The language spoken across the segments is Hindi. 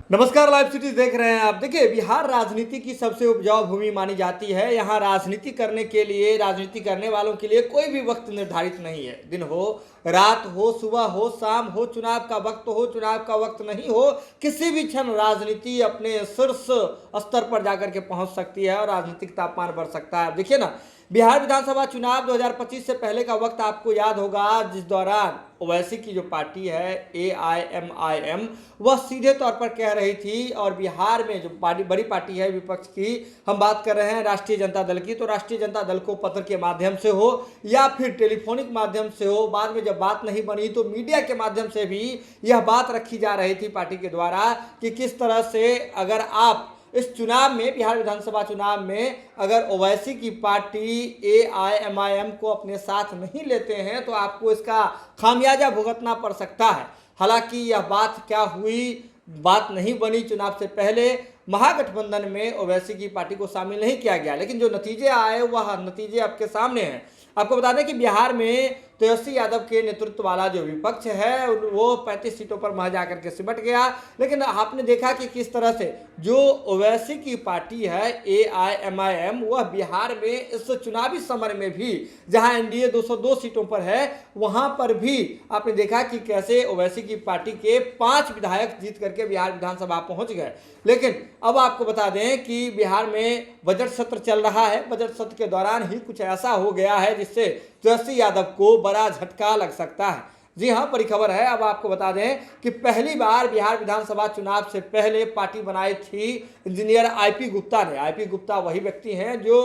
नमस्कार, लाइव सिटीज देख रहे हैं आप। देखिए, बिहार राजनीति की सबसे उपजाऊ भूमि मानी जाती है। यहाँ राजनीति करने के लिए, राजनीति करने वालों के लिए कोई भी वक्त निर्धारित नहीं है। दिन हो, रात हो, सुबह हो, शाम हो, चुनाव का वक्त हो, चुनाव का वक्त नहीं हो, किसी भी क्षण राजनीति अपने शीर्ष स्तर पर जाकर के पहुंच सकती है और राजनीतिक तापमान बढ़ सकता है। देखिए ना, बिहार विधानसभा चुनाव 2025 से पहले का वक्त आपको याद होगा, जिस दौरान ओवैसी की जो पार्टी है AIMIM, वह सीधे तौर पर कह रही थी, और बिहार में जो बड़ी पार्टी है विपक्ष की, हम बात कर रहे हैं राष्ट्रीय जनता दल की, तो राष्ट्रीय जनता दल को पत्र के माध्यम से हो या फिर टेलीफोनिक माध्यम से हो, बाद में जब बात नहीं बनी तो मीडिया के माध्यम से भी यह बात रखी जा रही थी पार्टी के द्वारा कि किस तरह से अगर आप इस चुनाव में, बिहार विधानसभा चुनाव में, अगर ओवैसी की पार्टी AIMIM को अपने साथ नहीं लेते हैं तो आपको इसका खामियाजा भुगतना पड़ सकता है। हालांकि यह बात क्या हुई, बात नहीं बनी। चुनाव से पहले महागठबंधन में ओवैसी की पार्टी को शामिल नहीं किया गया, लेकिन जो नतीजे आए वह नतीजे आपके सामने हैं। आपको बता दें कि बिहार में तेजस्वी यादव के नेतृत्व वाला जो विपक्ष है वो 35 सीटों पर महज आकर के सिमट गया। लेकिन आपने देखा कि किस तरह से जो ओवैसी की पार्टी है AIMIM, वह बिहार में इस चुनावी समर में भी, जहां NDA 202 सीटों पर है, वहां पर भी आपने देखा कि कैसे ओवैसी की पार्टी के 5 विधायक जीत करके बिहार विधानसभा पहुंच गए। लेकिन अब आपको बता दें कि बिहार में बजट सत्र चल रहा है। बजट सत्र के दौरान ही कुछ ऐसा हो गया है जिससे तेजस्वी यादव को बड़ा झटका लग सकता है। जी हां, बड़ी खबर है। अब आपको बता दें कि पहली बार बिहार विधानसभा चुनाव से पहले पार्टी बनाई थी इंजीनियर IP गुप्ता ने। IP गुप्ता वही व्यक्ति हैं जो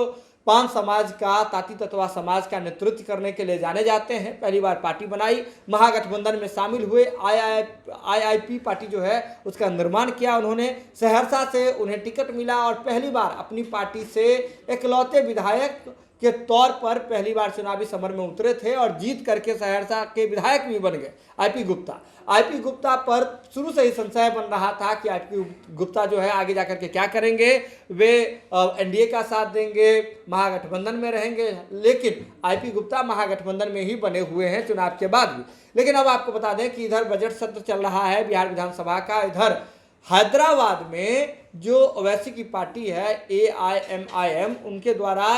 पान समाज का, ताती तत्वा समाज का नेतृत्व करने के लिए जाने जाते हैं। पहली बार पार्टी बनाई, महागठबंधन में शामिल हुए, IIP पार्टी जो है उसका निर्माण किया उन्होंने। सहरसा से उन्हें टिकट मिला और पहली बार अपनी पार्टी से इकलौते विधायक के तौर पर पहली बार चुनावी समर में उतरे थे और जीत करके सहरसा के विधायक भी बन गए IP गुप्ता। IP गुप्ता पर शुरू से ही संशय बन रहा था कि IP गुप्ता जो है आगे जाकर के क्या करेंगे। वे NDA का साथ देंगे, महागठबंधन में रहेंगे, लेकिन IP गुप्ता महागठबंधन में ही बने हुए हैं चुनाव के बाद भी। लेकिन अब आपको बता दें कि इधर बजट सत्र चल रहा है बिहार विधानसभा का, इधर हैदराबाद में जो ओवैसी की पार्टी है AIMIM, उनके द्वारा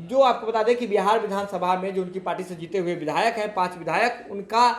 जो आपको बता दें कि बिहार विधानसभा में जो उनकी पार्टी से जीते हुए विधायक हैं, 5 विधायक, उनका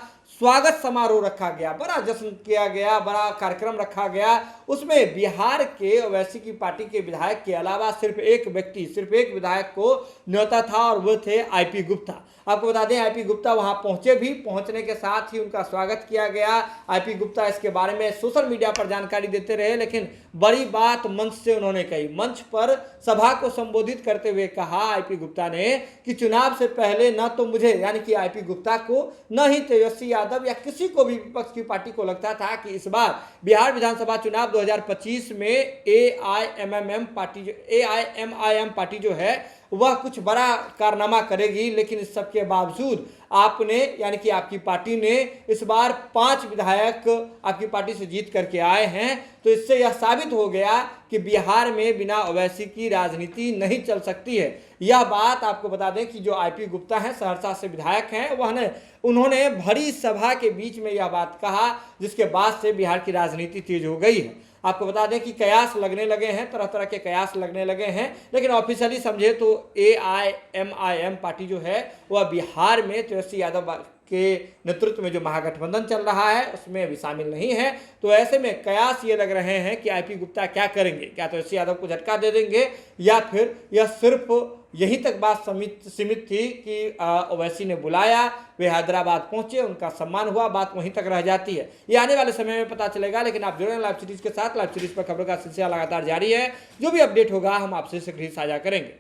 स्वागत समारोह रखा गया, बड़ा जश्न किया गया, बड़ा कार्यक्रम रखा गया। उसमें बिहार के ओवैसी की पार्टी के विधायक के अलावा सिर्फ एक विधायक को न्योता था और वो थे IP गुप्ता। आपको बता दें IP गुप्ता वहां पहुंचे भी, पहुंचने के साथ ही उनका स्वागत किया गया। IP गुप्ता इसके बारे में सोशल मीडिया पर जानकारी देते रहे, लेकिन बड़ी बात मंच से उन्होंने कही। मंच पर सभा को संबोधित करते हुए कहा IP गुप्ता ने कि चुनाव से पहले न तो मुझे, यानी कि IP गुप्ता को, न ही तेजस्वी यादव या किसी को भी विपक्ष की पार्टी को लगता था कि इस बार बिहार विधानसभा चुनाव 2025 में AIMIM पार्टी जो है वह कुछ बड़ा कारनामा करेगी। लेकिन इस सब के बावजूद आपने, यानी कि आपकी पार्टी ने इस बार 5 विधायक आपकी पार्टी से जीत करके आए हैं। तो इससे यह साबित हो गया कि बिहार में बिना ओवैसी की राजनीति नहीं चल सकती है। यह बात आपको बता दें कि जो IP गुप्ता हैं, सहरसा से विधायक हैं, उन्होंने भरी सभा के बीच में यह बात कहा, जिसके बाद से बिहार की राजनीति तेज हो गई है। आपको बता दें कि कयास लगने लगे हैं, तरह तरह के कयास लगने लगे हैं, लेकिन ऑफिशियली समझे तो AIMIM पार्टी जो है वह बिहार में तेजस्वी यादव के नेतृत्व में जो महागठबंधन चल रहा है उसमें भी शामिल नहीं है। तो ऐसे में कयास ये लग रहे हैं कि IP गुप्ता क्या करेंगे, क्या तेजस्वी यादव को झटका दे देंगे, या फिर यह सिर्फ यहीं तक बात सीमित थी कि ओवैसी ने बुलाया, वे हैदराबाद पहुंचे, उनका सम्मान हुआ, बात वहीं तक रह जाती है। ये आने वाले समय में पता चलेगा। लेकिन आप जुड़े हैं लाइव सीरीज के साथ। लाइव सीरीज पर खबरों का सिलसिला लगातार जारी है। जो भी अपडेट होगा हम आपसे शीघ्र ही साझा करेंगे।